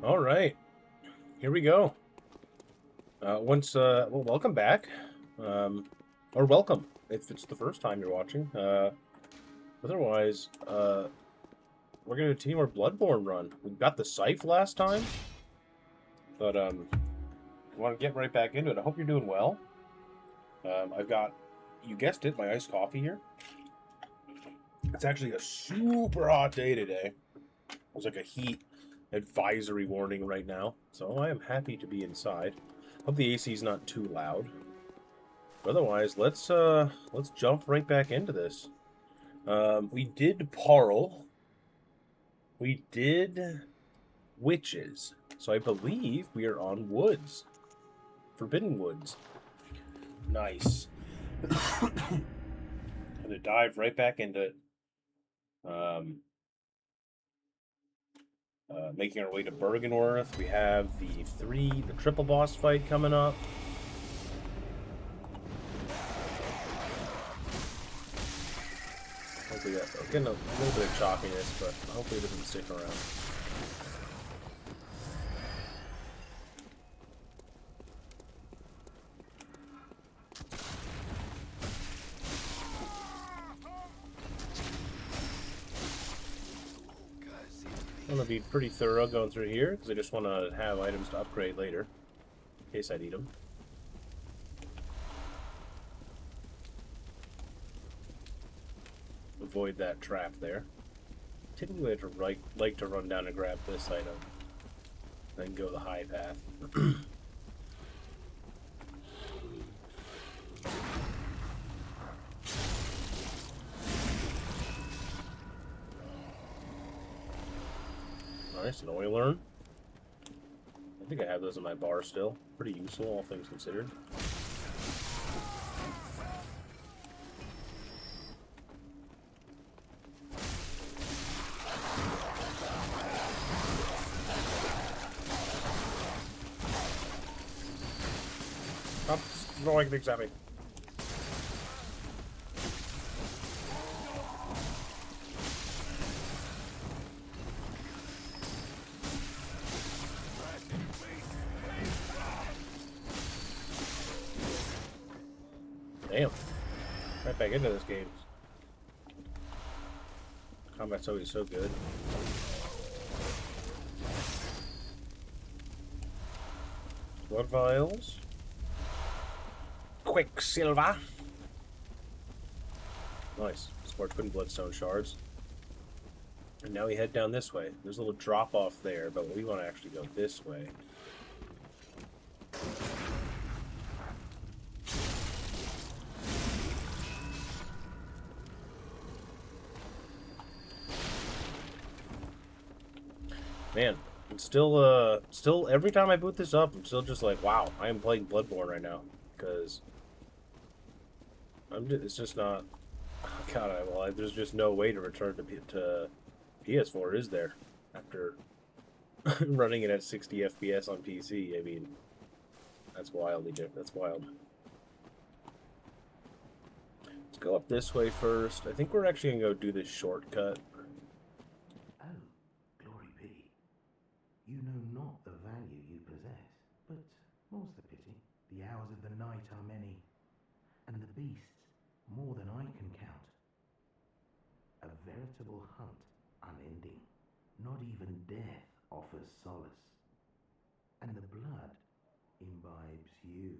All right, here we go. Well, welcome back, um, or welcome if it's the first time you're watching. Otherwise, we're gonna continue our Bloodborne run. We got the Saif last time, but I want to get right back into it. I hope you're doing well. I've got, you guessed it, my iced coffee here. It's actually a super hot day today. There's like a heat advisory warning right now, so I am happy to be inside. Hope the AC is not too loud. But otherwise, let's jump right back into this. We did Parle. We did Witches. So I believe we are on Woods. Forbidden Woods. Nice. Gonna dive right back into it. Making our way to Bergenworth. We have the triple boss fight coming up. Hopefully getting a little bit of choppiness, but hopefully it doesn't stick around. I'm going to be pretty thorough going through here, because I just want to have items to upgrade later, in case I need them. Avoid that trap there. Typically I like to run down and grab this item, then go the high path. Nice, an oil urn. I think I have those in my bar still. Pretty useful, all things considered. Stop throwing things at me. Damn. Right back into this game. Combat's always so good. Blood vials. Quicksilver. Nice. Spark twin bloodstone shards. And now we head down this way. There's a little drop off there, but we want to actually go this way. Man, it's still every time I boot this up, I'm still just like, wow, I am playing Bloodborne right now, because it's just not. God, there's just no way to return to PS4, is there? After running it at 60 FPS on PC, I mean, that's wildly different. That's wild. Let's go up this way first. I think we're actually gonna go do this shortcut. You know not the value you possess, but more's the pity. The hours of the night are many, and the beasts more than I can count. A veritable hunt, unending. Not even death offers solace, and the blood imbibes you.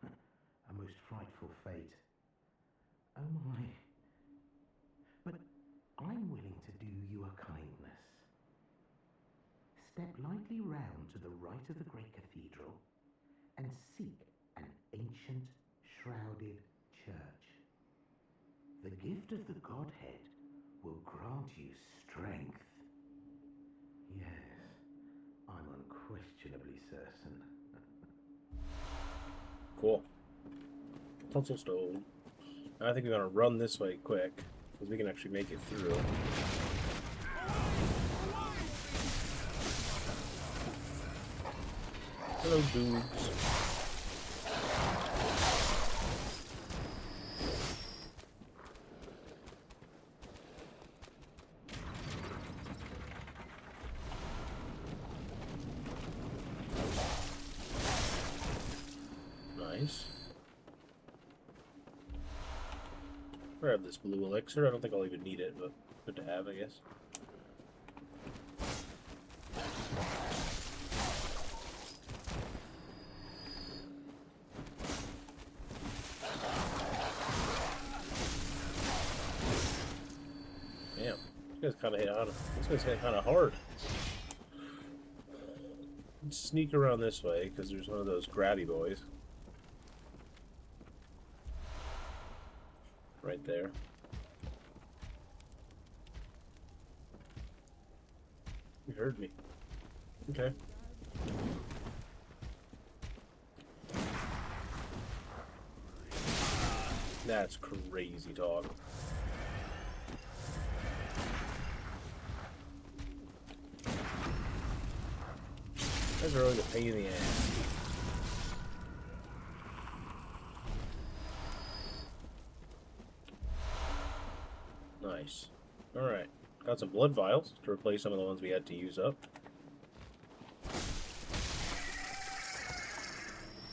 A most frightful fate. Oh my. But I'm willing to do you a kindness. Step lightly round to the right of the great cathedral and seek an ancient, shrouded church. The gift of the Godhead will grant you strength. Yes, I'm unquestionably certain. Cool. Tonsil stone. I think we're gonna run this way quick, because we can actually make it through. Hello, dudes. Grab this blue elixir. I don't think I'll even need it, but good to have, I guess. Damn, this guy's kind of hit on. This guy's hit kind of hard. Let's sneak around this way because there's one of those grabby boys right there. You heard me. Okay. That's crazy talk. That's really the pain in the ass. Nice. Alright. Got some blood vials to replace some of the ones we had to use up.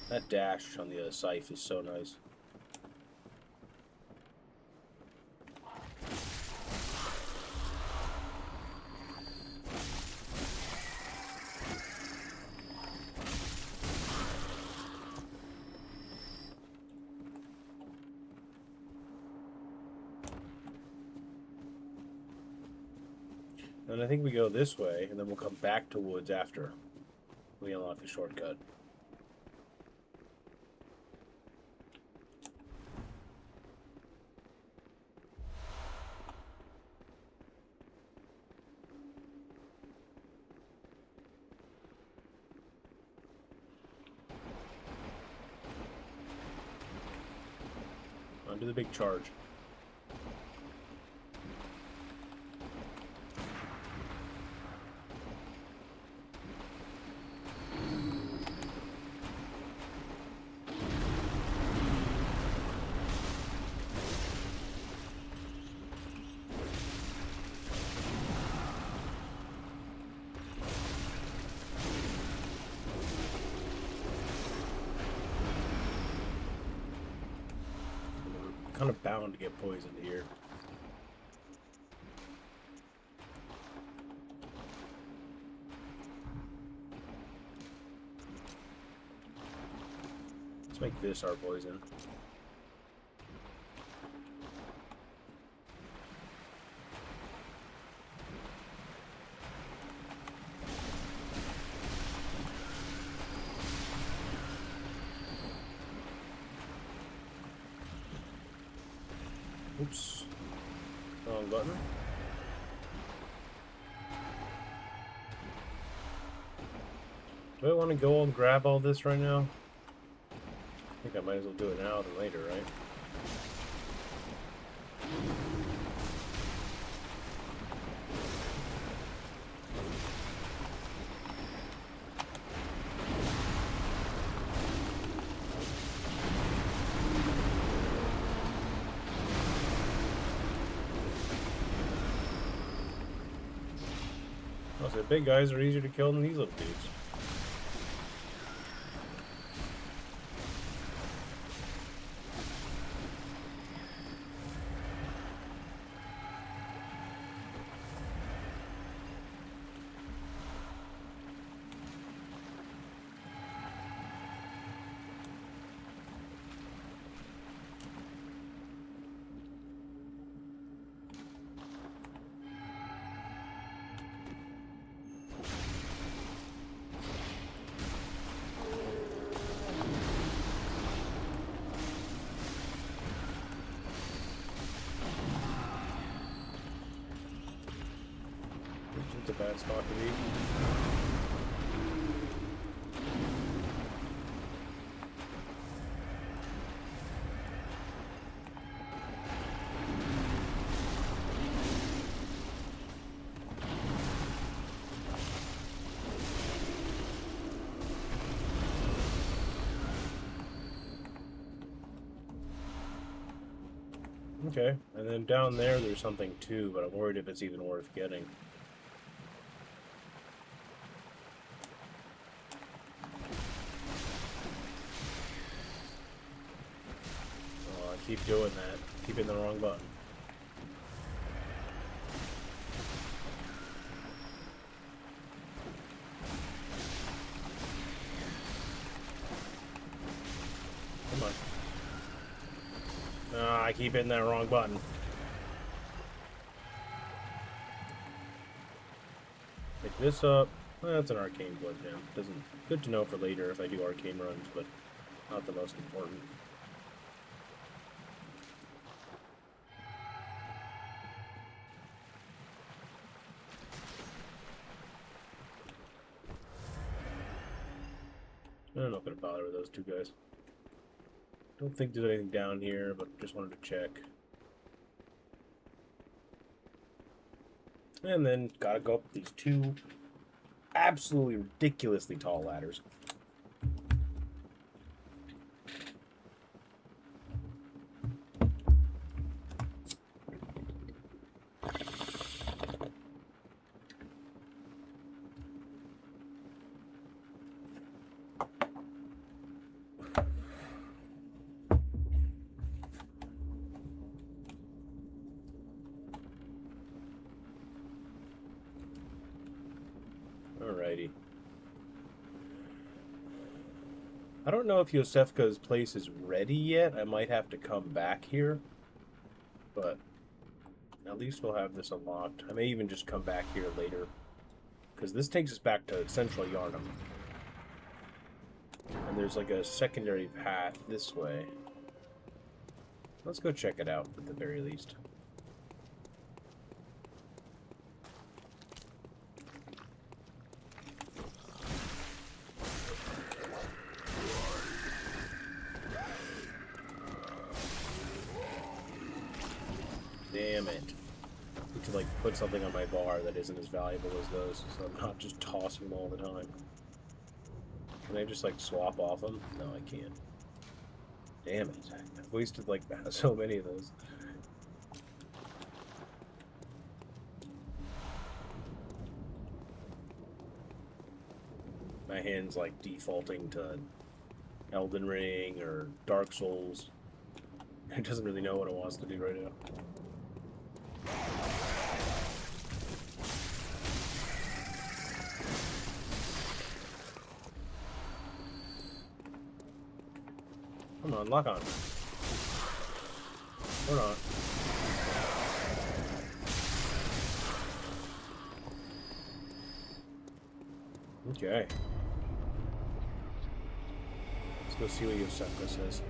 That dash on the Saif is so nice. And I think we go this way, and then we'll come back to woods after we unlock the shortcut. On to the big charge. Kind of bound to get poisoned here. Let's make this our poison. Oops. Wrong button. Do I want to go and grab all this right now? I think I might as well do it now than later, right? So the big guys are easier to kill than these little dudes. It's a bad spot to be. Okay, and then down there's something too, but I'm worried if it's even worth getting. Oh, I keep doing that. Keep hitting the wrong button. Come on. Ah, I keep hitting that wrong button. Pick this up. Well, that's an arcane blood gem. Doesn't good to know for later if I do arcane runs, but not the most important. I'm not gonna bother with those two guys. Don't think there's anything down here, but just wanted to check. And then gotta go up these two absolutely ridiculously tall ladders. Alrighty. I don't know if Yosefka's place is ready yet. I might have to come back here. But at least we'll have this unlocked. I may even just come back here later. Because this takes us back to Central Yarnum. And there's like a secondary path this way. Let's go check it out at the very least. Damn it. I need to like put something on my bar that isn't as valuable as those, so I'm not just tossing them all the time. Can I just like swap off them? No, I can't. Damn it. I've wasted like so many of those. My hand's like defaulting to Elden Ring or Dark Souls. It doesn't really know what it wants to do right now. Come on, lock on. Hold on. Okay. Let's go see what Yosefka says.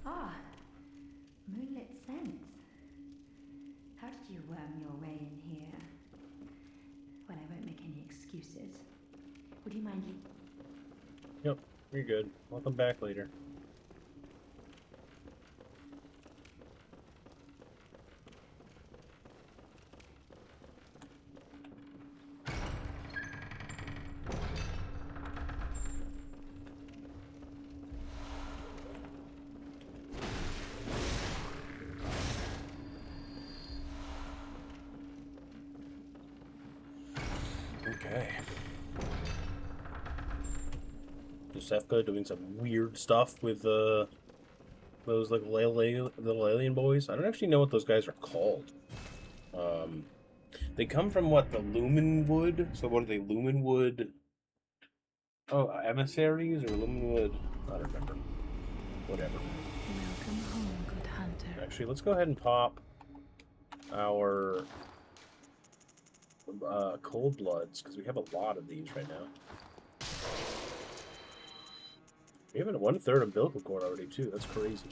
Ah, moonlit scents. How did you worm your way in here? Well, I won't make any excuses. Would you mind Yep, you're good. I'll come back later. Okay. Yosefka doing some weird stuff with those like little alien boys. I don't actually know what those guys are called. They come from what, the Lumen Wood? So what are they, Lumen Wood? Oh, emissaries or Lumen Wood? I don't remember. Whatever. welcome home, good hunter? Actually, let's go ahead and pop our cold bloods because we have a lot of these right now. We have 1/3 umbilical cord already too. That's crazy.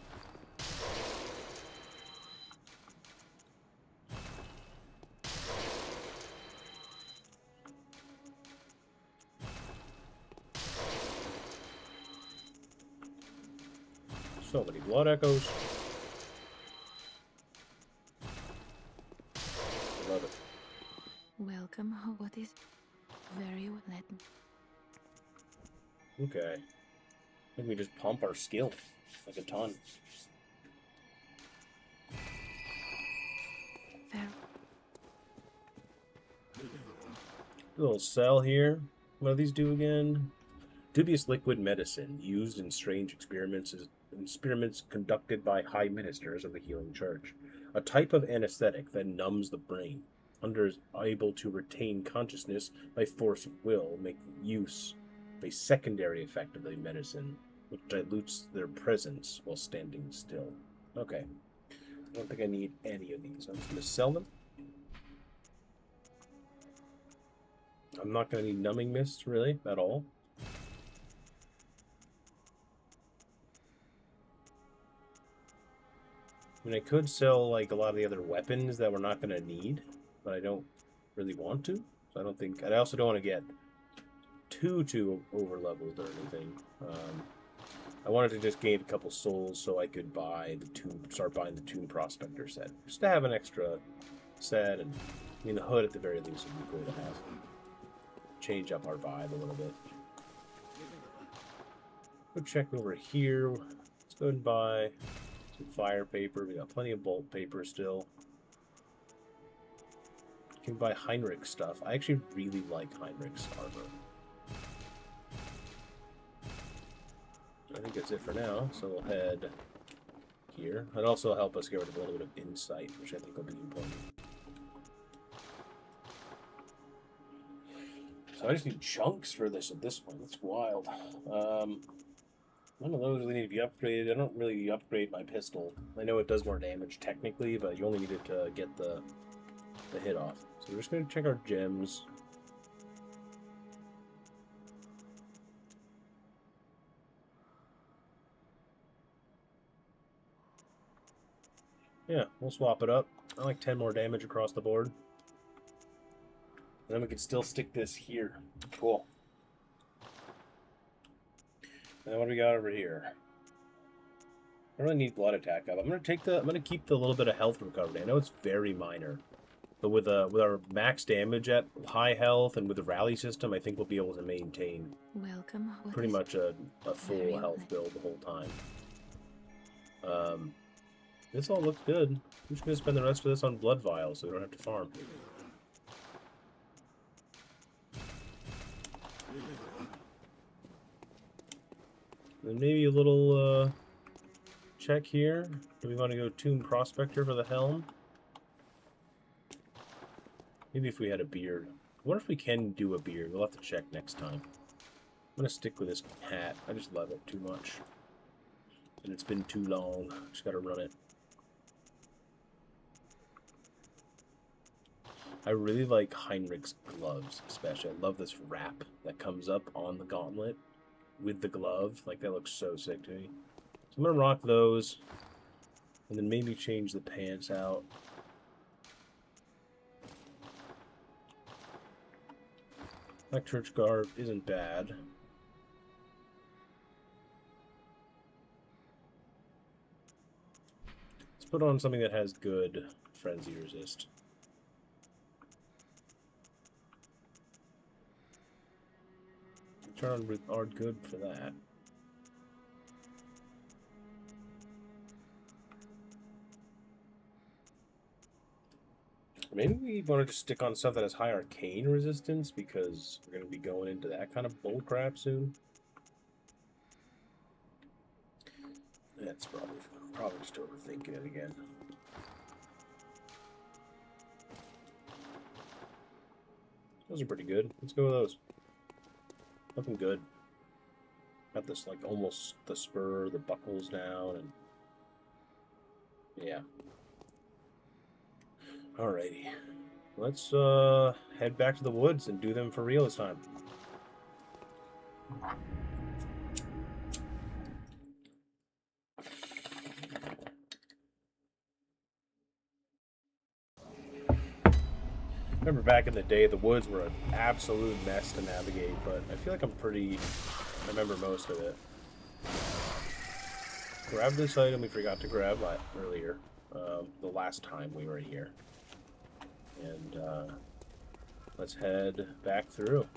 So many blood echoes. I love it. Okay. I think we just pump our skill like a ton. Very Little cell here. What do these do again? Dubious liquid medicine used in strange experiments conducted by high ministers of the healing church. A type of anesthetic that numbs the brain. Hunter is able to retain consciousness by force of will, make use of a secondary effect of the medicine, which dilutes their presence while standing still. Okay. I don't think I need any of these. I'm just going to sell them. I'm not going to need numbing mist, really, at all. I mean, I could sell, like, a lot of the other weapons that we're not going to need, but I don't really want to. So I don't think... I also don't want to get too over-leveled or anything. I wanted to just gain a couple souls so I could buy start buying the Tomb Prospector set. Just to have an extra set, and I mean, the hood at the very least would be cool to have. Change up our vibe a little bit. Go check over here. Let's go and buy some fire paper. We got plenty of bolt paper still. Can buy Heinrich stuff. I actually really like Heinrich's armor. I think that's it for now, so we'll head here. It'll also help us get rid of a little bit of insight, which I think will be important. So I just need chunks for this at this point. That's wild. None of those really need to be upgraded. I don't really upgrade my pistol. I know it does more damage technically, but you only need it to get the hit off. So we're just going to check our gems. Yeah, we'll swap it up. I like 10 more damage across the board. And then we can still stick this here. Cool. And then what do we got over here? I don't really need blood attack up. I'm gonna keep the little bit of health recovery. I know it's very minor, but with our max damage at high health and with the rally system, I think we'll be able to maintain welcome. pretty much a full health build the whole time. This all looks good. I'm just gonna spend the rest of this on blood vials so we don't have to farm. And maybe a little check here. Do we want to go Tomb Prospector for the helm? Maybe if we had a beard. What if we can do a beard? We'll have to check next time. I'm going to stick with this hat. I just love it too much. And it's been too long. Just got to run it. I really like Heinrich's gloves, especially. I love this wrap that comes up on the gauntlet with the glove. Like, that looks so sick to me. So I'm going to rock those. And then maybe change the pants out. Black church garb isn't bad. Let's put on something that has good frenzy resist. Turn on are good for that. Maybe we want to just stick on stuff that has high arcane resistance because we're going to be going into that kind of bullcrap soon. That's probably just overthinking it again. Those are pretty good. Let's go with those. Looking good. Got this like almost the spur, the buckles down, and yeah. Alrighty. Let's head back to the woods and do them for real this time. Remember back in the day, the woods were an absolute mess to navigate, but I feel like I remember most of it. Grab this item we forgot to grab earlier, the last time we were here. And let's head back through.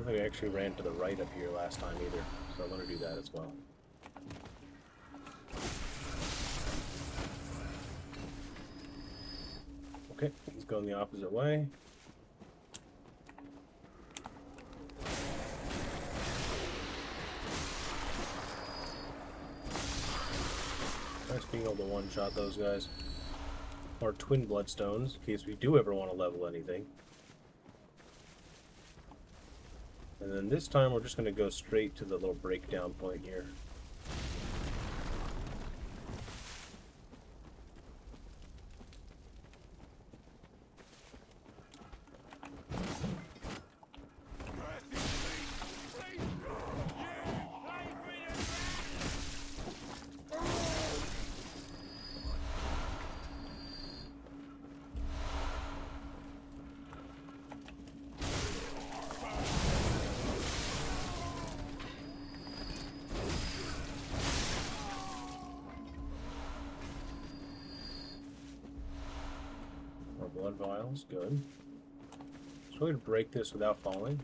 don't think I actually ran to the right up here last time either, so I want to do that as well. Okay, he's going the opposite way. Nice being able to one-shot those guys. Or twin bloodstones, in case we do ever want to level anything. And then this time we're just going to go straight to the little breakdown point here. Blood vials, good. So we're going to break this without falling.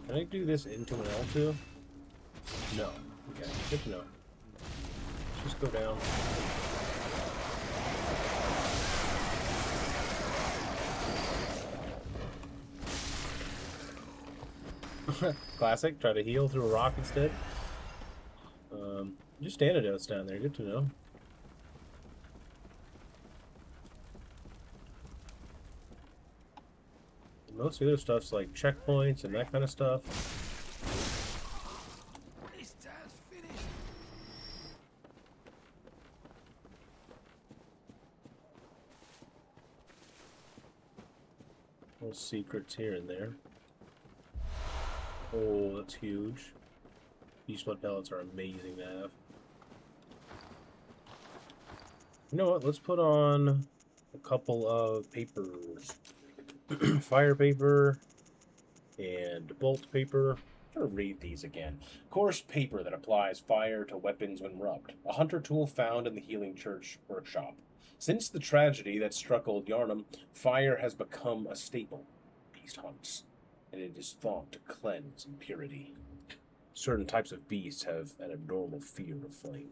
Can I do this into an L2? No. Okay, good to know. Let's just go down. Classic, try to heal through a rock instead. Just antidotes down there, good to know. Most of the other stuff's like checkpoints and that kind of stuff. This time's finished. Little secrets here and there. Oh, that's huge. Beast blood pellets are amazing to have. You know what? Let's put on a couple of papers. Fire paper and bolt paper. I'm gonna read these again. Coarse paper that applies fire to weapons when rubbed. A hunter tool found in the Healing Church workshop. Since the tragedy that struck Old Yarnum, fire has become a staple. Beast hunts, and it is thought to cleanse impurity. Certain types of beasts have an abnormal fear of flame.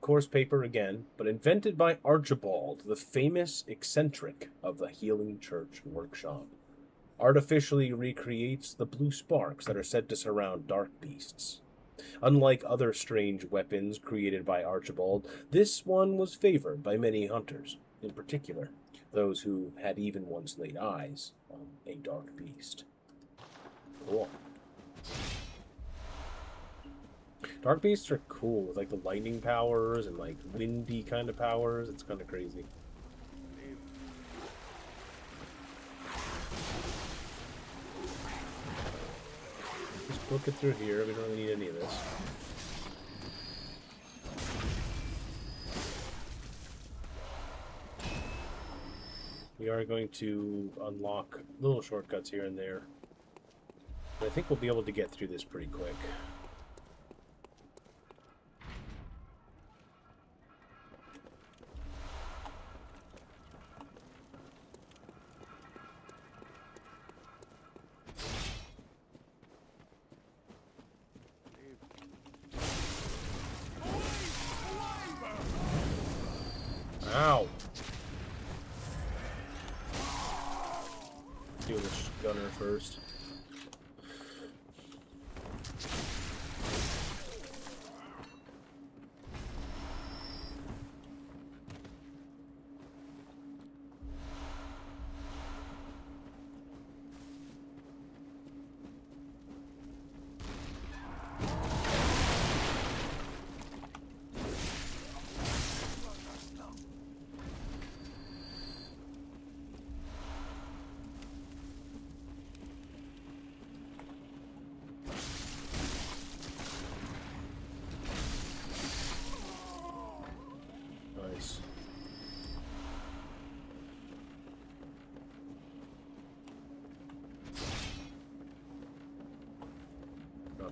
Coarse paper again, but invented by Archibald, the famous eccentric of the Healing Church workshop. Artificially recreates the blue sparks that are said to surround dark beasts. Unlike other strange weapons created by Archibald, this one was favored by many hunters, in particular those who had even once laid eyes on a dark beast. Cool. Dark beasts are cool, with like the lightning powers and like windy kind of powers. It's kind of crazy. Just book it through here. We don't really need any of this. We are going to unlock little shortcuts here and there. But I think we'll be able to get through this pretty quick. Ow! Do this gunner first.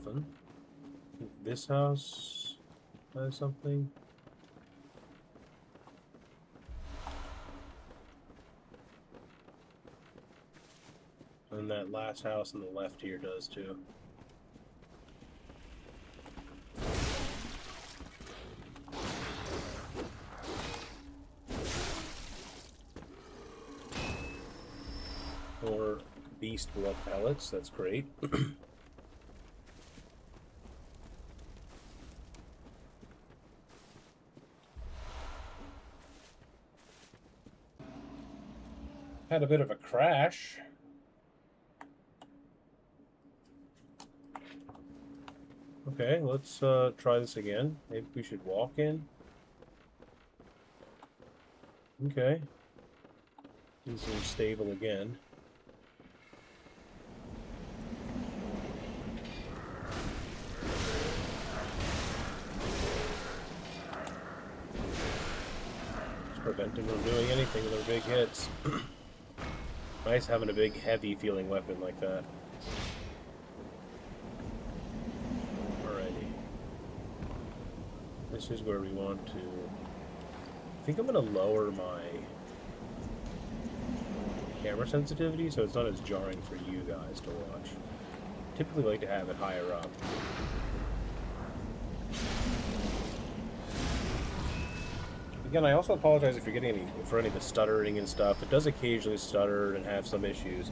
nothing. I think this house has something. And that last house on the left here does too. More beast blood pellets, that's great. Had a bit of a crash. Okay, let's try this again. Maybe we should walk in. Okay. Things seem stable again. Just preventing them doing anything with their big hits. Nice having a big, heavy feeling weapon like that. Alrighty. This is where we want to... I think I'm going to lower my camera sensitivity so it's not as jarring for you guys to watch. Typically like to have it higher up. Again, I also apologize if you're getting any of the stuttering and stuff. It does occasionally stutter and have some issues,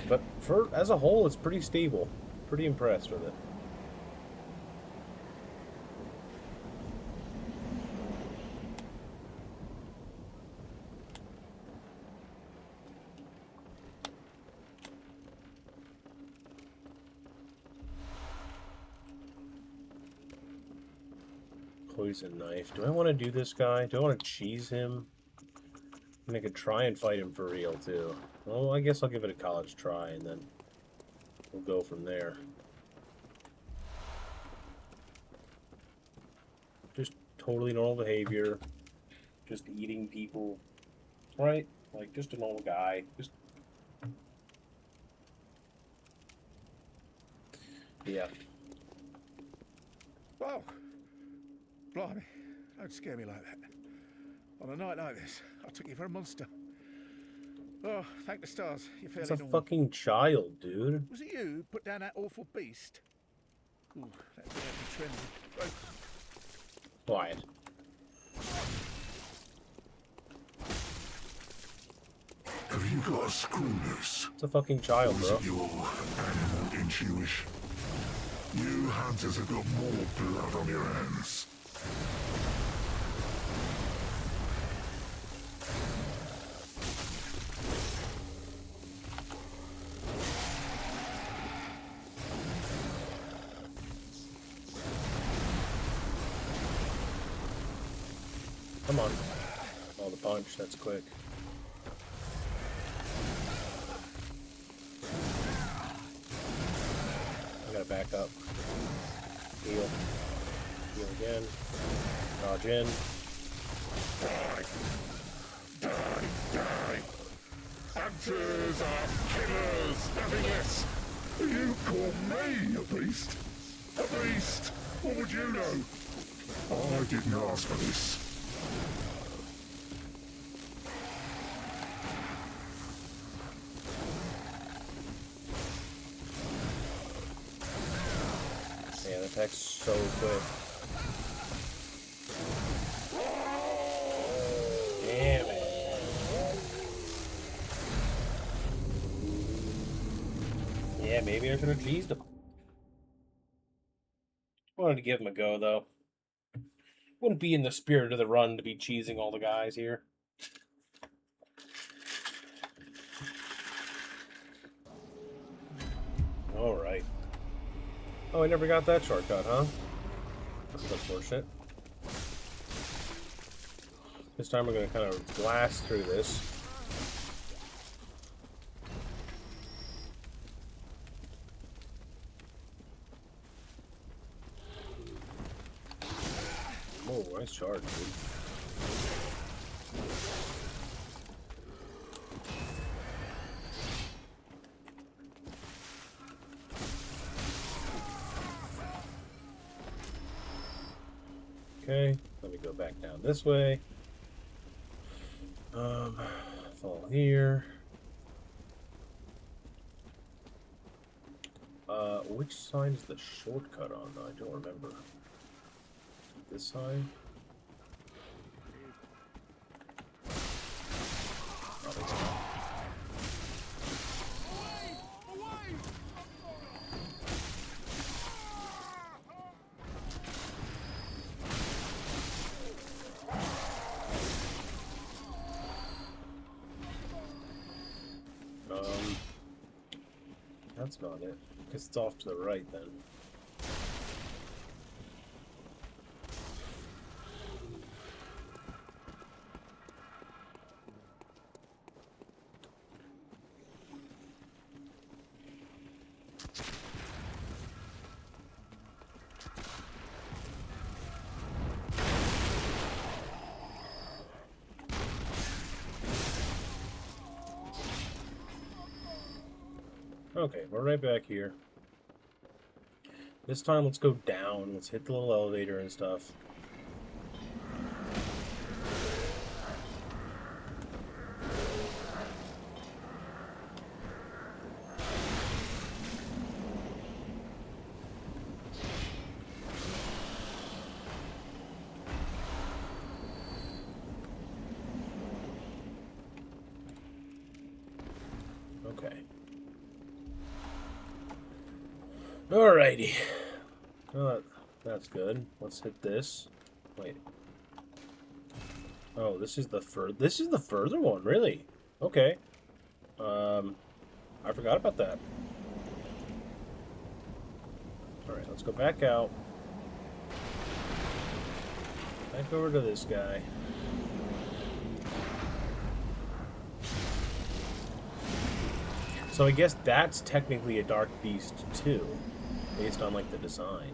but as a whole, it's pretty stable. Pretty impressed with it. Poison knife. Do I want to do this guy? Do I want to cheese him? And I could try and fight him for real, too. Well, I guess I'll give it a college try, and then we'll go from there. Just totally normal behavior. Just eating people. Right? Like, just a normal guy. Just... Yeah. Whoa! Blimey, don't scare me like that. On a night like this, I took you for a monster. Oh, thank the stars, you're fairly It's a normal. fucking child, dude. Was it you who put down that awful beast? Ooh, that dirty tremble. Quiet. Have you got a screw loose? It's a fucking child, Was bro. it your animal intuition? You hunters have got more blood on your hands. Come on. Oh, the punch. That's quick. I gotta back up. Heal. Heal again. Dodge in. Die! Die! Die! Hunters are killers, nothing less. You call me a beast? A beast? What would you know? I didn't ask for this. Yeah, the attack's so quick. Damn it. Yeah, maybe I should have cheesed him. Wanted to give him a go, though. Wouldn't be in the spirit of the run to be cheesing all the guys here. Alright. Oh, I never got that shortcut, huh? That's unfortunate. This time we're going to kind of blast through this. Oh, nice charge, dude. Okay, let me go back down this way. Fall here. Which side is the shortcut on? I don't remember. This side? Oh, this side. That's not it. Because it's off to the right then. Okay, we're right back here. This time, let's go down. Let's hit the little elevator and stuff. Okay. Alrighty. That's good. Let's hit this. Wait. Oh, this is the further one, really? Okay. I forgot about that. Alright, let's go back out. Back over to this guy. So I guess that's technically a dark beast too, based on like the design.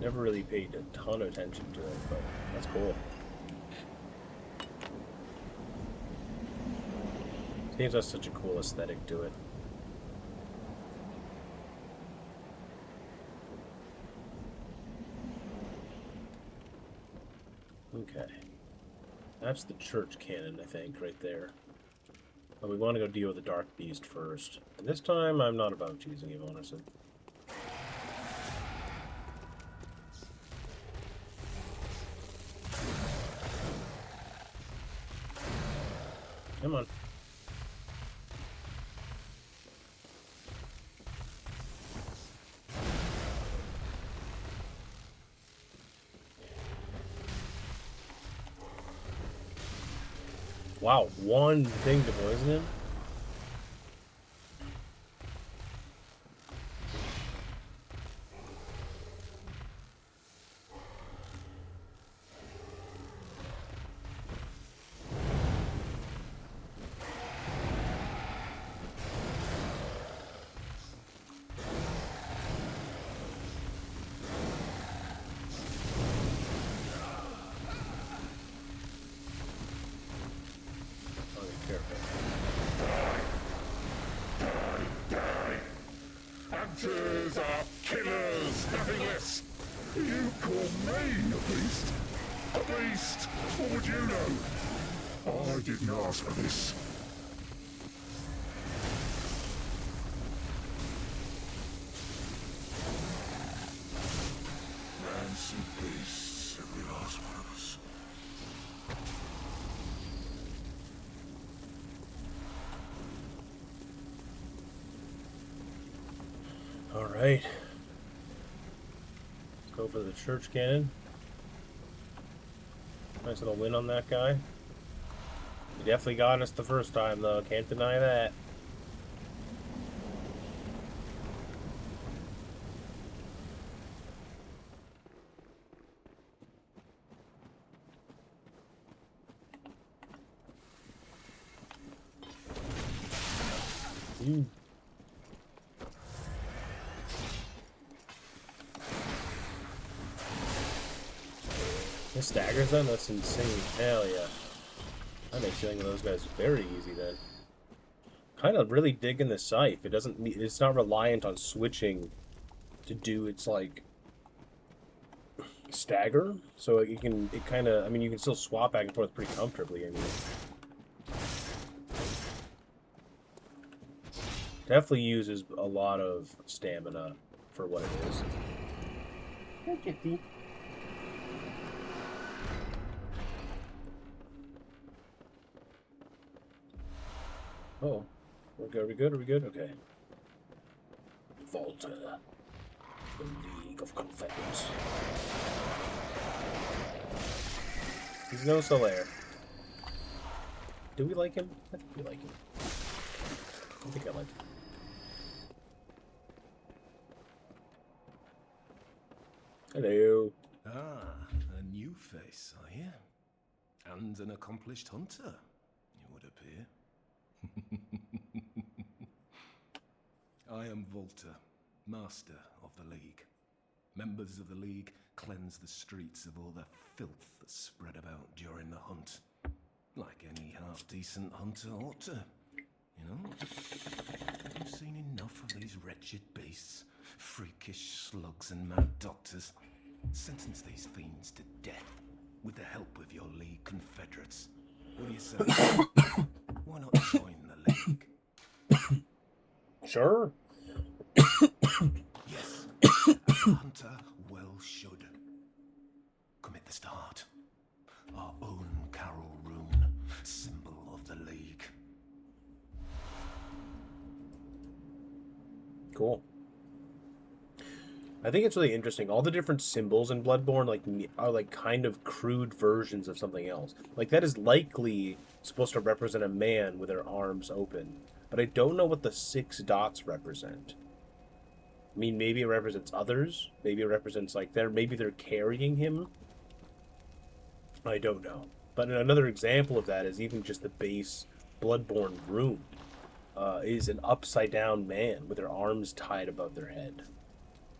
Never really paid a ton of attention to it, but that's cool. Games has such a cool aesthetic to it. Okay. That's the church cannon, I think, right there. But we want to go deal with the Dark Beast first. And this time, I'm not about choosing him, honestly. Come on. Wow, one thing to poison him? Hunters are killers, nothing less. You call me a beast? A beast? What would you know? I didn't ask for this. Ransom beasts, every last one of us. Alright. Let's go for the church cannon. Nice little win on that guy. He definitely got us the first time, though. Can't deny that. Ooh. It staggers them? That's insane. Hell yeah. That makes killing those guys very easy then. Kind of really digging the Saif. It doesn't need, it's not reliant on switching to do its like stagger, so you can, it kind of, I mean, you can still swap back and forth pretty comfortably. I mean, definitely uses a lot of stamina for what it is. Hey, kitty. Oh, we're good. Are we good? Are we good? Okay. Volta, the League of Confederates. He's no Solaire. Do we like him? I think we like him. I think I like him. Hello. Ah, a new face, are you? And an accomplished hunter, it would appear. I am Volta, master of the League. Members of the League cleanse the streets of all the filth that's spread about during the hunt. Like any half-decent hunter ought to, you know? I've seen enough of these wretched beasts, freakish slugs and mad doctors. Sentence these fiends to death with the help of your League confederates. What do you say? Why not join the League? Sure. Yes, a hunter well should. Commit this to heart. Our own Carol rune, symbol of the League. Cool. I think it's really interesting. All the different symbols in Bloodborne are like kind of crude versions of something else. Like that is likely supposed to represent a man with their arms open, but I don't know what the 6 dots represent. I mean, maybe it represents others. Maybe it represents like maybe they're carrying him. I don't know. But another example of that is even just the base Bloodborne rune is an upside down man with their arms tied above their head.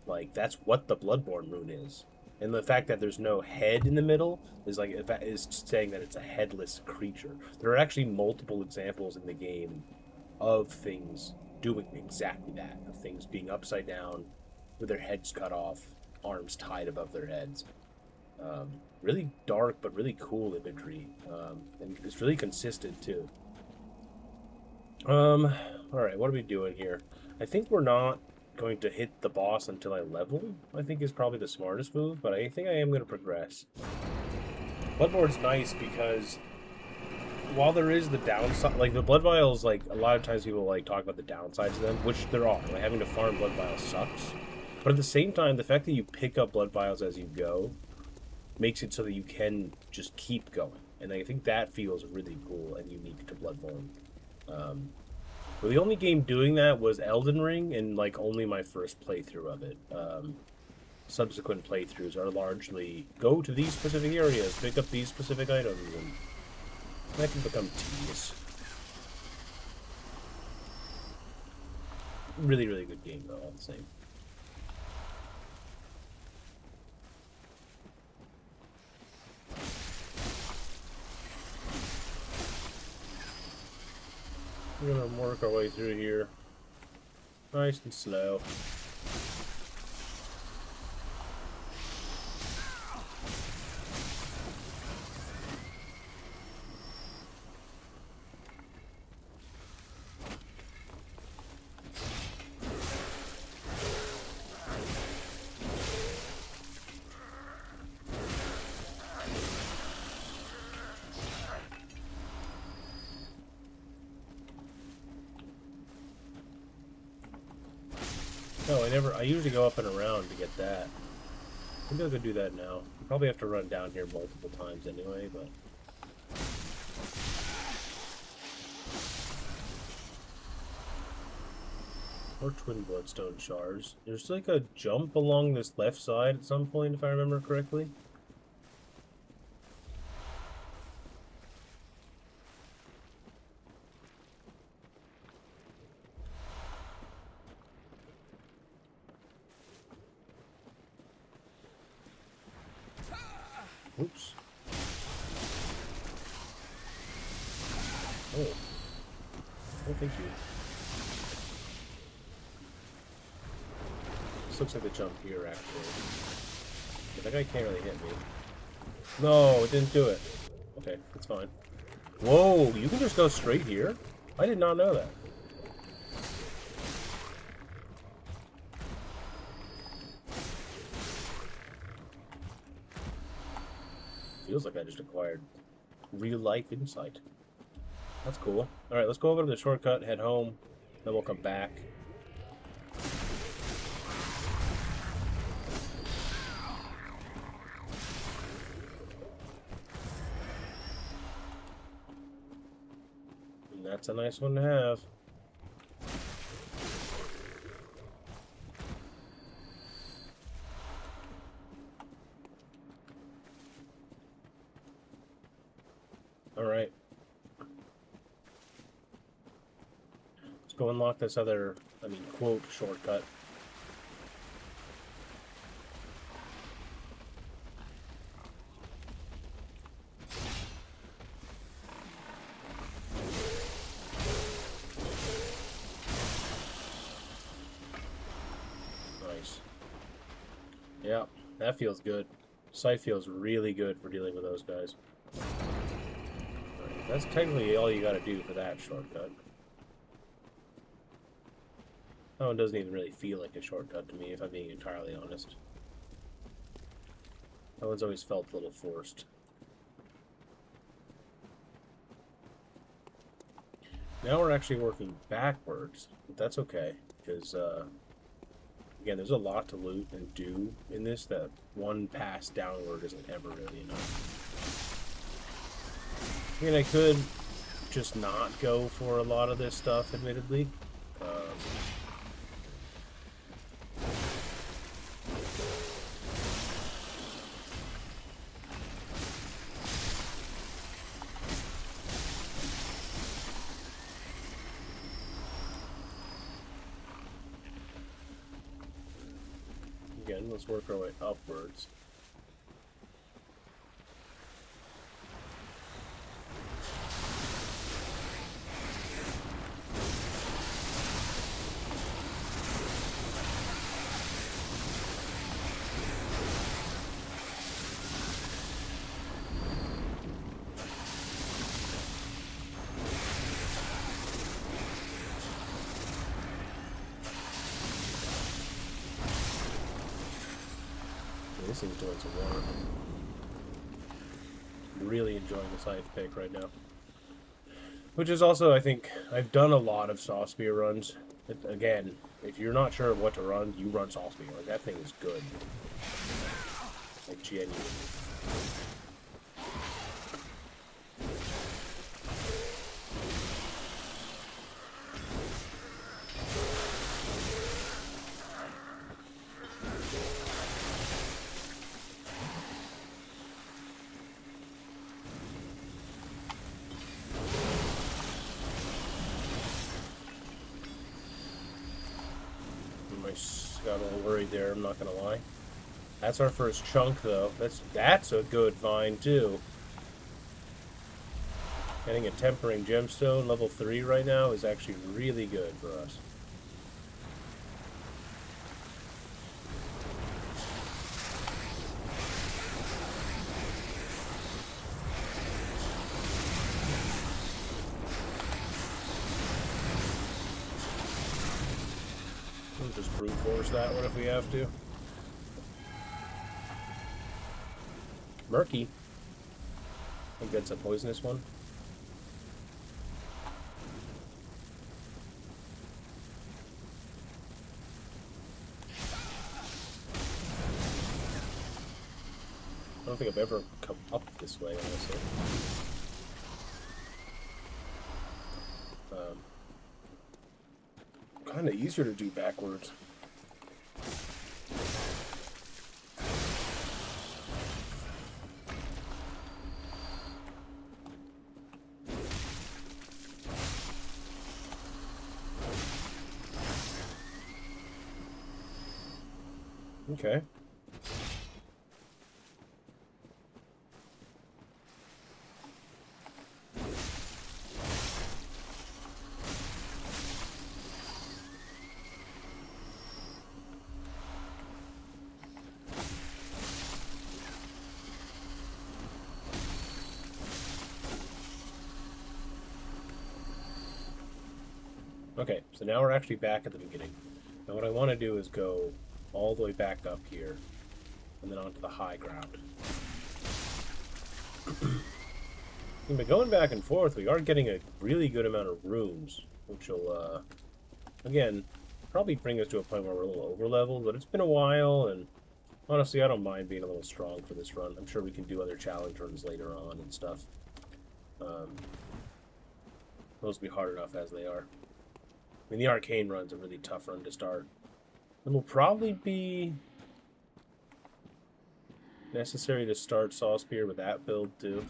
Like that's what the Bloodborne rune is, and the fact that there's no head in the middle is saying that it's a headless creature. There are actually multiple examples in the game of things doing exactly that, of things being upside down with their heads cut off, arms tied above their heads. Really dark but really cool imagery, and it's really consistent too. All right, what are we doing here? I think we're not going to hit the boss until I level, I think is probably the smartest move, but I think I am going to progress. Bloodborne's nice because while there is the downside, like the blood vials, like a lot of times people like talk about the downsides of them, which there are, like having to farm blood vials sucks, but at the same time, the fact that you pick up blood vials as you go makes it so that you can just keep going, and I think that feels really cool and unique to Bloodborne. Well, the only game doing that was Elden Ring, and like only my first playthrough of it. Subsequent playthroughs are largely go to these specific areas, pick up these specific items, and that can become tedious. Really, really good game though, all the same. We're gonna work our way through here, nice and slow. No, I usually go up and around to get that. Maybe I'll go do that now. Probably have to run down here multiple times anyway, but... Or twin bloodstone shards. There's like a jump along this left side at some point, if I remember correctly. Oops. Oh. Oh, thank you. This looks like the jump here, actually. That guy can't really hit me. No, it didn't do it. Okay, that's fine. Whoa, you can just go straight here? I did not know that. Feels like I just acquired real-life insight. That's cool. Alright, let's go over to the shortcut, head home, then we'll come back. And that's a nice one to have. Alright. Let's go unlock this other, quote, shortcut. Nice. Yeah, that feels good. Saif feels really good for dealing with those guys. That's technically all you gotta do for that shortcut. That one doesn't even really feel like a shortcut to me, if I'm being entirely honest. That one's always felt a little forced. Now we're actually working backwards, but that's okay, because, again, there's a lot to loot and do in this that one pass downward isn't ever really enough. I mean, I could just not go for a lot of this stuff, admittedly. Again, let's work our way upwards. This thing's doing some work. I'm really enjoying the Saif pick right now. Which is also, I think, I've done a lot of Saw Spear runs. Again, if you're not sure of what to run, you run Saw Spear. Like, that thing is good. Like, genuine. Got a little worried there, I'm not gonna lie. That's our first chunk, though. That's a good vine, too. Getting a tempering gemstone level 3 right now is actually really good for us. We'll just brute force that one if we have to. Murky. I think that's a poisonous one. I don't think I've ever come up this way, honestly. Kind of easier to do backwards. Okay. So now we're actually back at the beginning. Now what I want to do is go all the way back up here, and then onto the high ground. And by going back and forth, we are getting a really good amount of rooms, which will, again, probably bring us to a point where we're a little over-leveled, but it's been a while, and honestly, I don't mind being a little strong for this run. I'm sure we can do other challenge runs later on and stuff. Those will be hard enough as they are. I mean, the arcane run's a really tough run to start. It will probably be necessary to start Saw Spear with that build, too.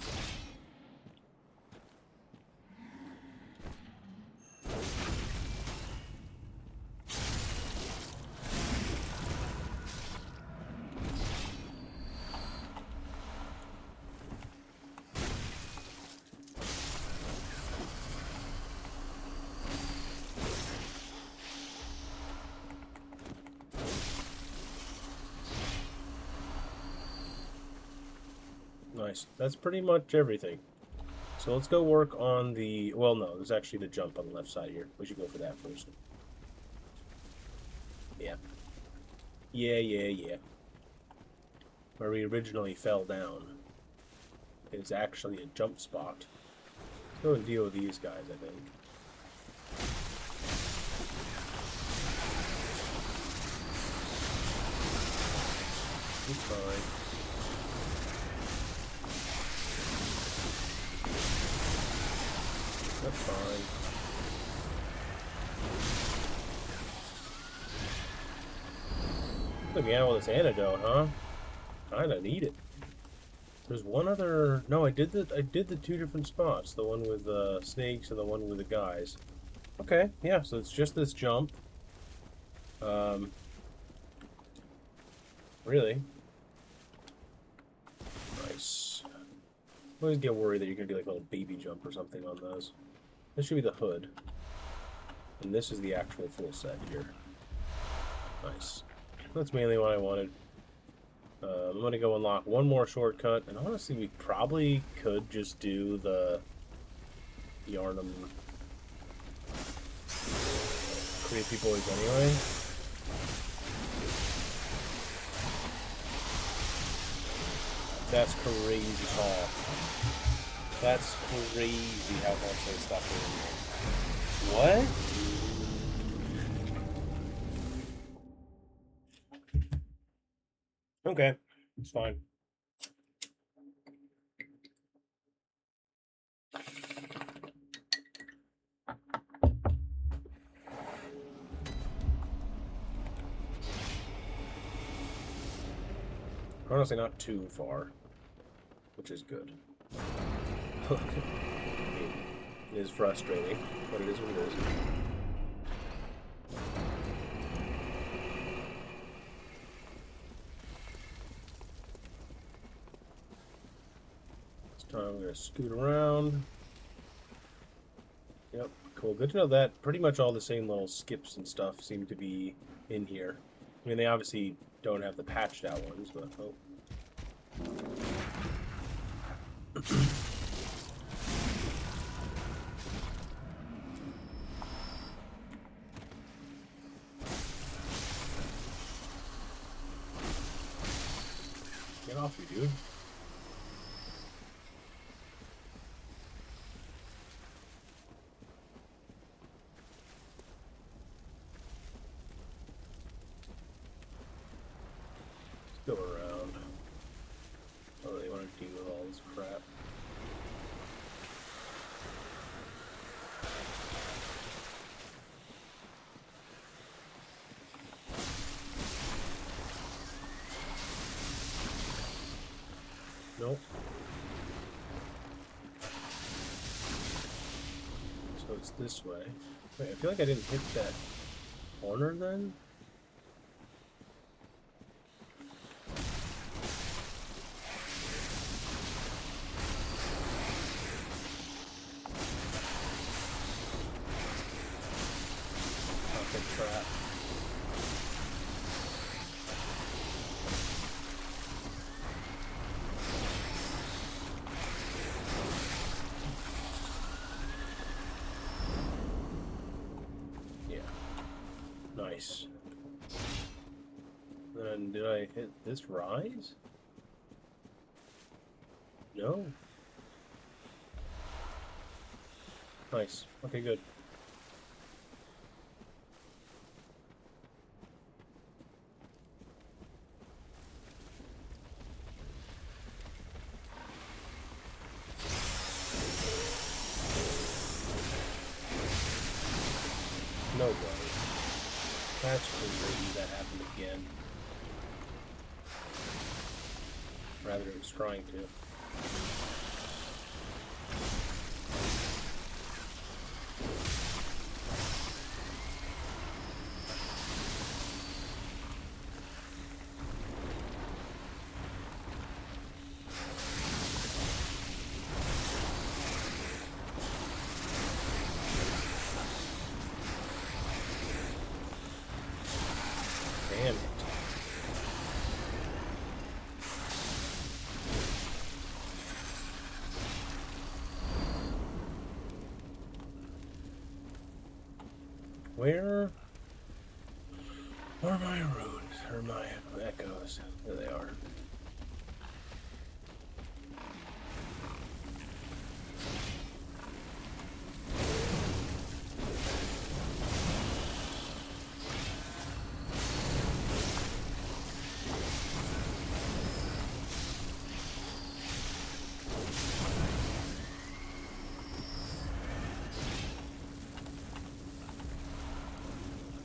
Nice. That's pretty much everything. So let's go work on the... Well, no, there's actually the jump on the left side here. We should go for that first. Yeah. Yeah. Where we originally fell down is actually a jump spot. Let's go and deal with these guys, I think. It's fine. That's fine. Look at all this antidote, huh? Kinda need it. There's one other. No, I did the two different spots. The one with snakes and the one with the guys. Okay, yeah. So it's just this jump. Really. Nice. I always get worried that you're gonna do like a little baby jump or something on those. This should be the hood. And this is the actual full set here. Nice. That's mainly what I wanted. I'm going to go unlock one more shortcut. And honestly, we probably could just do the Yarnum creepy boys anyway. That's crazy tall. That's crazy how much they stuck in there. What? Okay, it's fine. Honestly, not too far, which is good. It is frustrating, but it is what it is. This time I'm going to scoot around. Yep, cool. Good to know that pretty much all the same little skips and stuff seem to be in here. I mean, they obviously don't have the patched out ones, but... Oh. Get off you, dude. Let's go around. I don't really want to deal with all this crap. Nope. So it's this way. Wait, I feel like I didn't hit that corner then? Fucking trap. Yeah. Nice. Then did I hit this rise? No. Nice. Okay, good. No way. That's crazy that happened again. Rather, it was trying to. Damn it. Where are my runes? Or my echoes? There they are.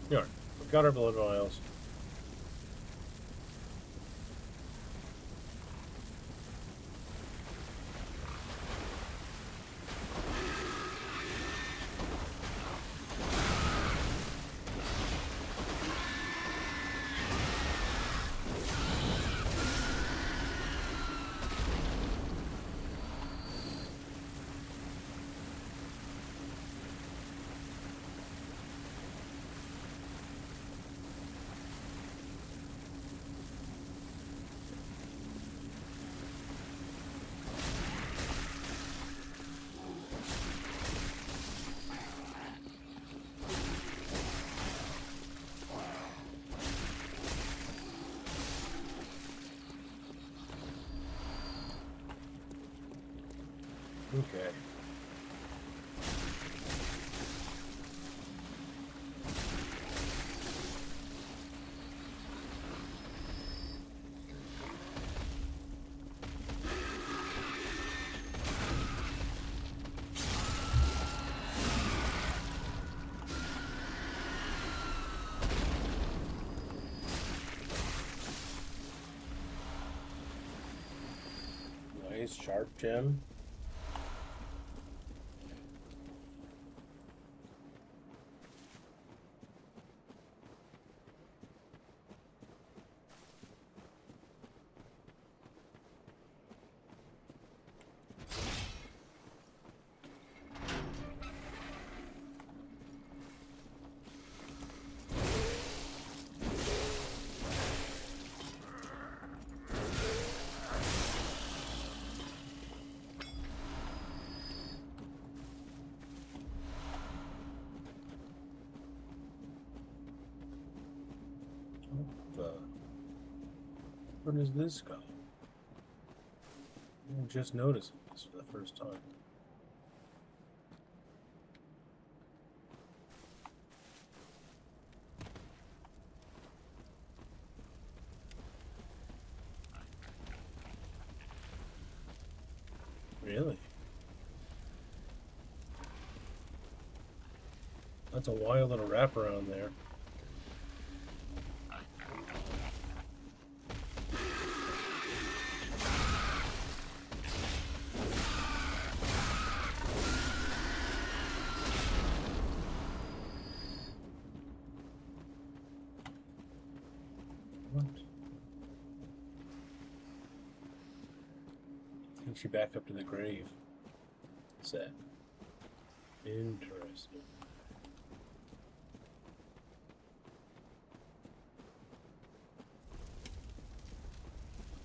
Here, we got our blood vials. Okay. Nice sharp gem. Where does this go? I'm just noticing this for the first time. Really? That's a wild little wraparound there. What? Takes you back up to the grave. Sad. Interesting.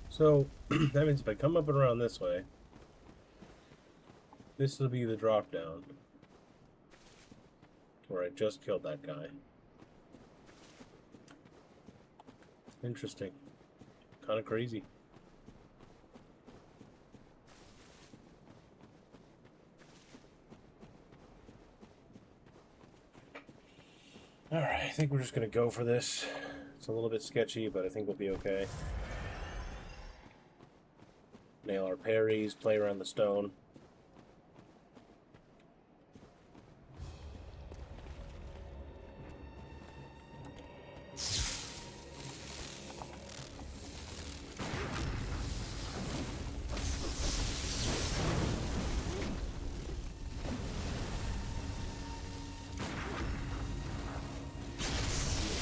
So, that means if I come up and around this way, this will be the drop down. Where I just killed that guy. Interesting. Kind of crazy. Alright, I think we're just going to go for this. It's a little bit sketchy, but I think we'll be okay. Nail our parries, play around the stone.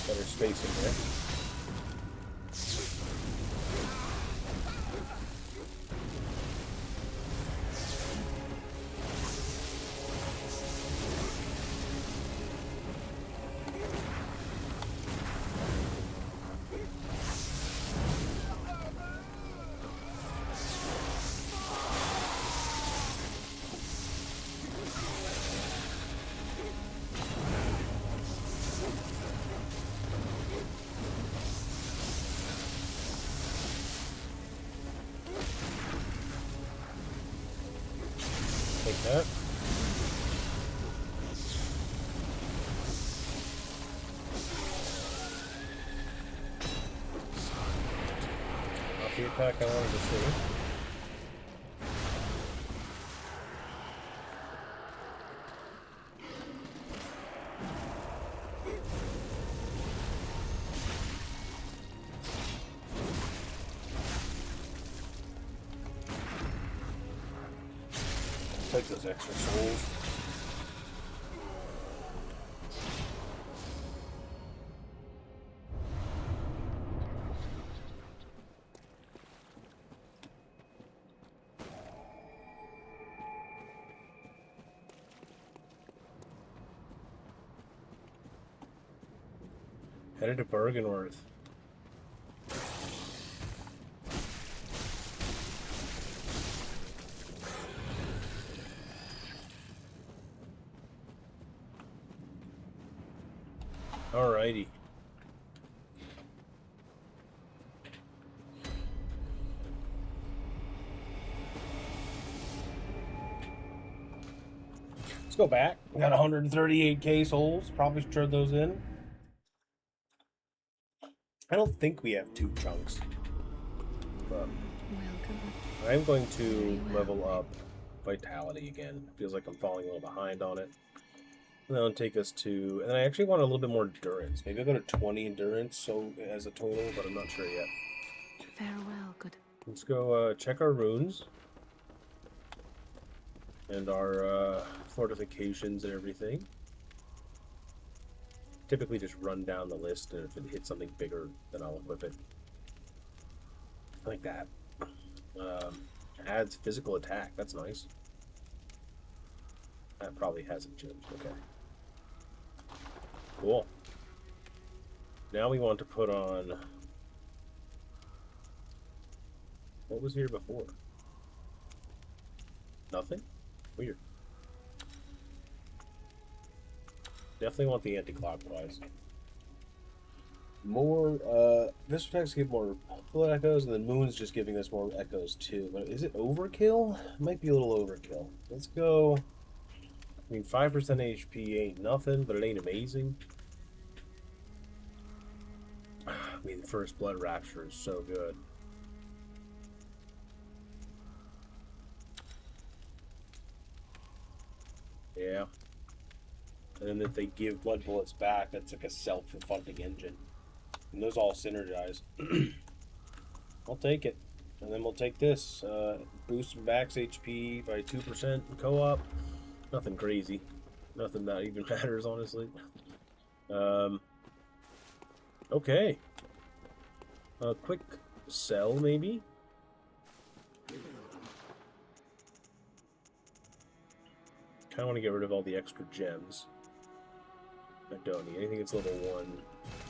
Better spacing there. Take that. Not the attack I wanted to see. Take those extra souls. Headed to Bergenworth. Alrighty. Let's go back. We got 138k souls. Probably should turn those in. I don't think we have 2 chunks. But I'm going to level up Vitality again. Feels like I'm falling a little behind on it. And that'll take us to... And I actually want a little bit more endurance. Maybe I'll go to 20 endurance so as a total, but I'm not sure yet. Farewell, good. Let's go check our runes. And our fortifications and everything. Typically just run down the list, and if it hits something bigger, then I'll equip it. Like that. Adds physical attack. That's nice. That probably hasn't changed. Okay. Cool. Now we want to put on... What was here before? Nothing? Weird. Definitely want the anti-clockwise. More, this attacks give more bullet echoes, and then Moon's just giving us more echoes too. But is it overkill? It might be a little overkill. Let's go... I mean, 5% HP ain't nothing, but it ain't amazing. I mean, First Blood Rapture is so good. Yeah. And then if they give blood bullets back, that's like a self-funding engine. And those all synergize. I'll take it. And then we'll take this. Boost Max HP by 2% co-op. Nothing crazy. Nothing that even matters, honestly. Okay. A quick sell, maybe? Kind of want to get rid of all the extra gems. I don't need anything that's level 1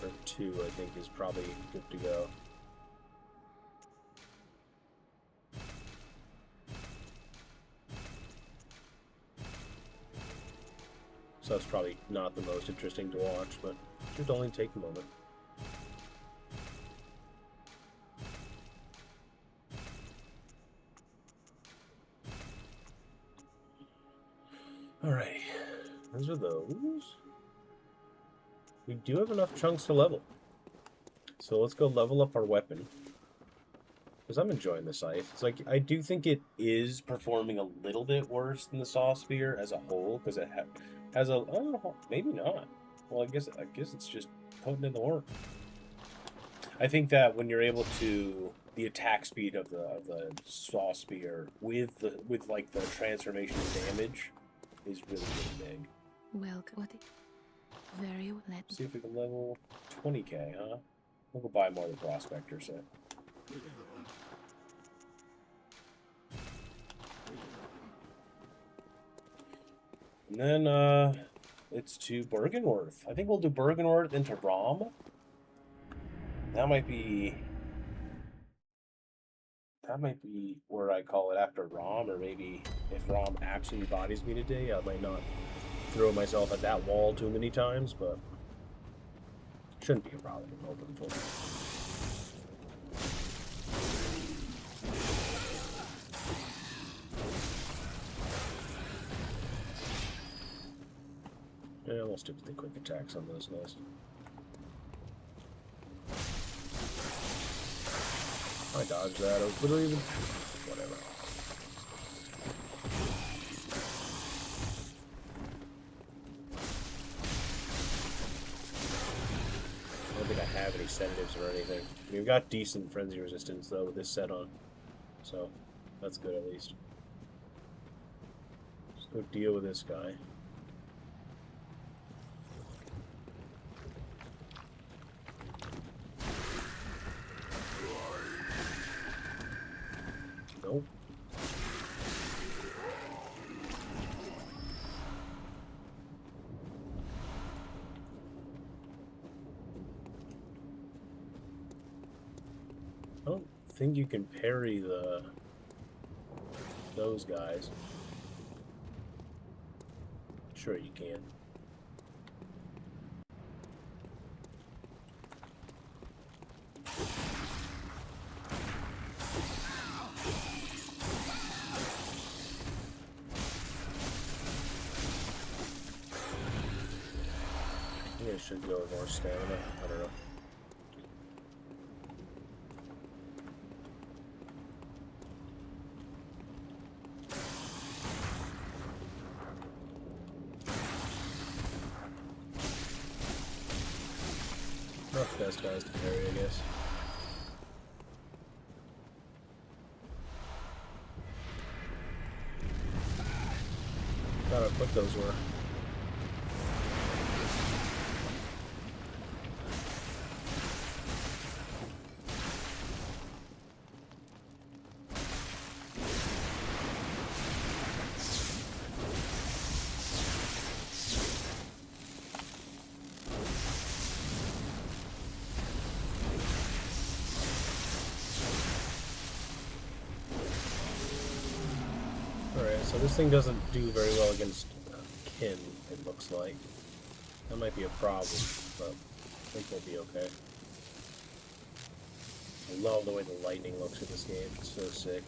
or 2, I think, is probably good to go. So that's probably not the most interesting to watch, but should only take a moment. Alright. Those are those. We do have enough chunks to level. So let's go level up our weapon. Because I'm enjoying the scythe. It's like, I do think it is performing a little bit worse than the saw spear as a whole. Because it has a... Oh, maybe not. Well, I guess it's just putting in the work. I think that when you're able to... The attack speed of the saw spear with like the transformation damage is really, really big. Well, what? Very well. Let's see if we can level 20k, huh? We'll go buy more of the prospector set. And then it's to Bergenworth. I think we'll do Bergenworth into Rom. That might be where I call it after Rom, or maybe if Rom absolutely bodies me today, I might not throw myself at that wall too many times, but shouldn't be a problem. Open full. Yeah, we'll stick with the quick attacks on those guys. I dodged that. I was literally even... Whatever. I don't think I have any sedatives or anything. I mean, we've got decent frenzy resistance, though, with this set on. So, that's good, at least. Let's go deal with this guy. Nope. I don't think you can parry those guys. Sure you can. I should go with more stamina. I don't know. Not the best guys to parry, I guess. God, how quick those were. So this thing doesn't do very well against kin, it looks like. That might be a problem, but I think we'll be okay. I love the way the lightning looks in this game. It's so sick.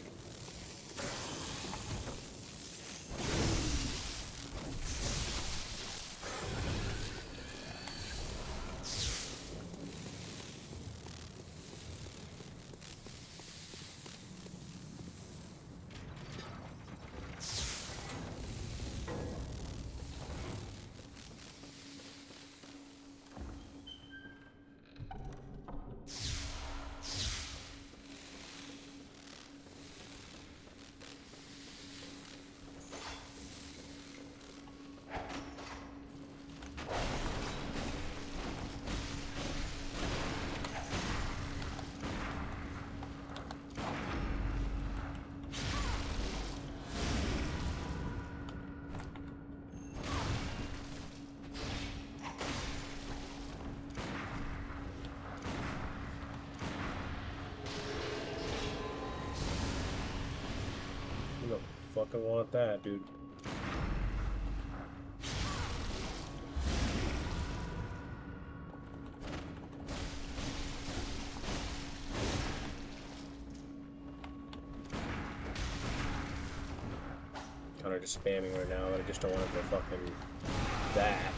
Fucking want that, dude. just spamming right now, but I just don't want it to fucking that.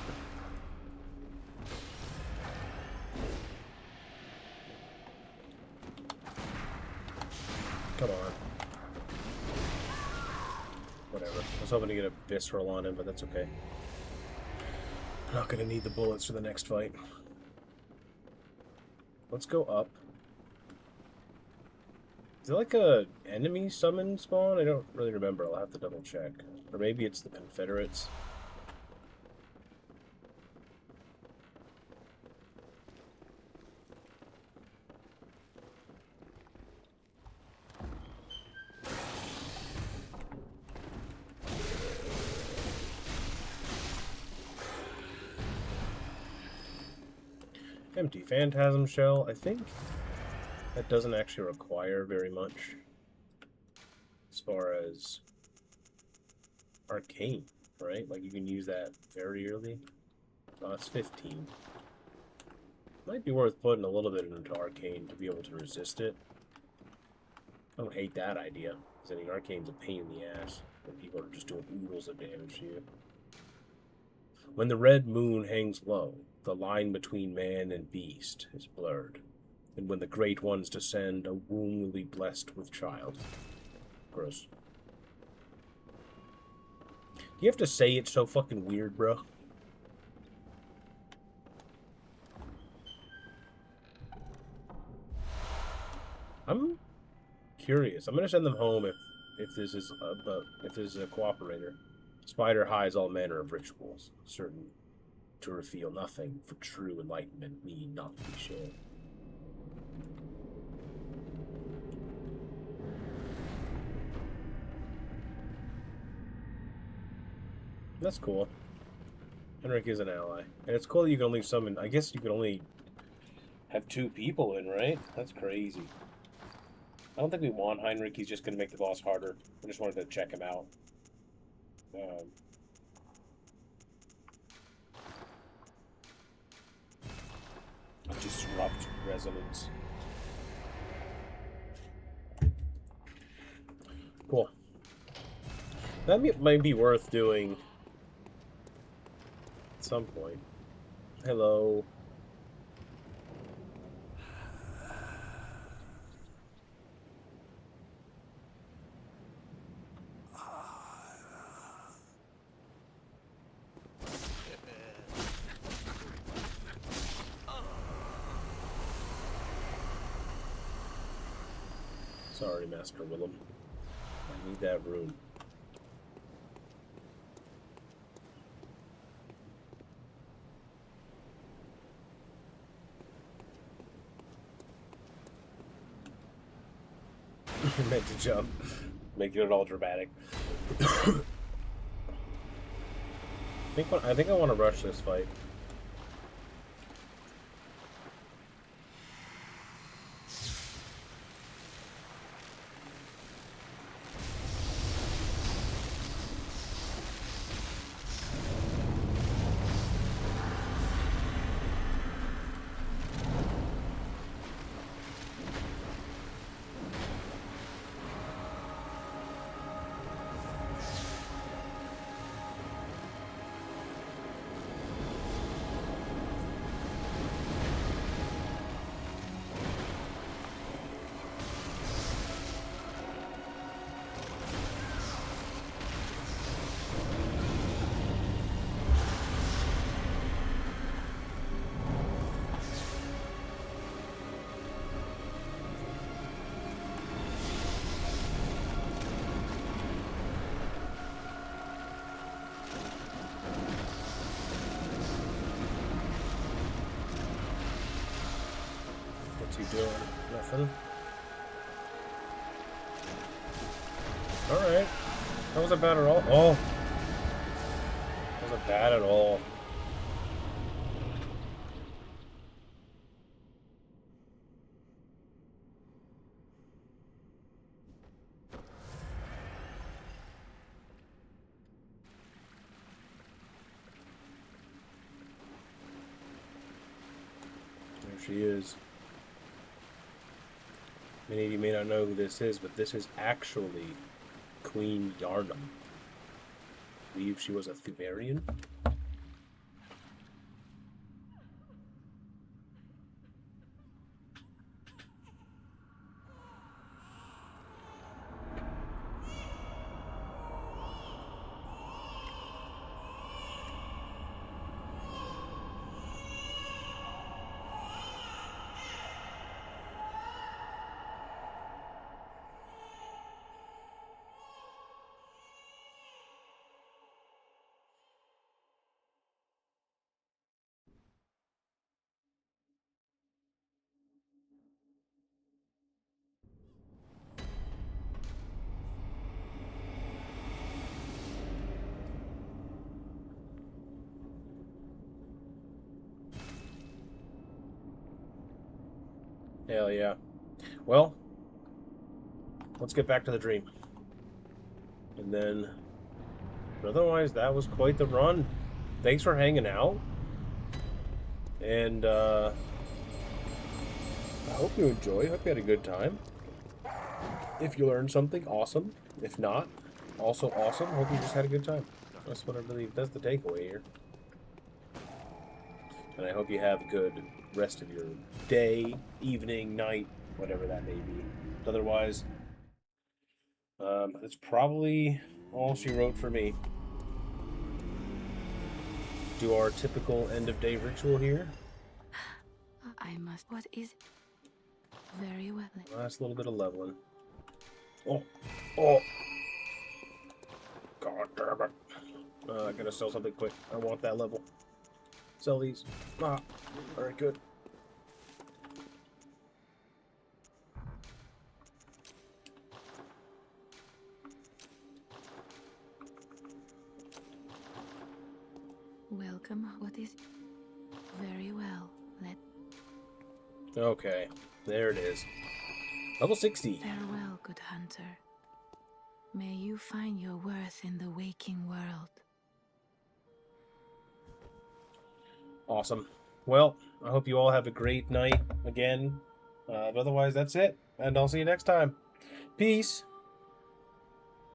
Come on. Whatever. I was hoping to get a visceral on him, but that's okay. I'm not gonna need the bullets for the next fight. Let's go up. Is it like a enemy summon spawn? I don't really remember. I'll have to double check. Or maybe it's the Confederates. Empty Phantasm Shell. I think that doesn't actually require very much as far as Arcane, right? Like you can use that very early. Oh, it's 15. Might be worth putting a little bit into Arcane to be able to resist it. I don't hate that idea, because I mean Arcane's a pain in the ass when people are just doing oodles of damage to you. When the red moon hangs low, the line between man and beast is blurred. And when the great ones descend, a womb will be blessed with child. Gross. Do you have to say it so fucking weird, bro? I'm curious. I'm gonna send them home if this is a cooperator. Spider hides all manner of rituals, certain to reveal nothing, for true enlightenment need not be shared. That's cool. Henrik is an ally. And it's cool that you can only summon... I guess you can only have 2 people in, right? That's crazy. I don't think we want Heinrich. He's just going to make the boss harder. I just wanted to check him out. Disrupt resonance. Cool. That might be worth doing at some point. Hello. Sorry, Master Willem. I need that room. Meant to jump. Making it all dramatic. I think I want to rush this fight. What's he doing? Nothing. Alright. That wasn't bad at all. Oh! That wasn't bad at all. There she is. Many of you may not know who this is, but this is actually Queen Yarnum. believe she was a Thumerian. Hell yeah. Well, let's get back to the dream. And then, otherwise, that was quite the run. Thanks for hanging out. And, I hope you enjoyed. Hope you had a good time. If you learned something, awesome. If not, also awesome. Hope you just had a good time. That's what I believe. That's the takeaway here. And I hope you have a good rest of your day, evening, night, whatever that may be. Otherwise, that's probably all she wrote for me. Do our typical end of day ritual here. I must. What is it? Very well. Last little bit of leveling. Oh, oh! God damn it! I gotta sell something quick. I want that level. Sell these. Ah, all right, good. Welcome. What is? Very well. Let. Okay, there it is. Level 60. Farewell, good hunter. May you find your worth in the waking world. Awesome. Well, I hope you all have a great night again. But otherwise, that's it. And I'll see you next time. Peace.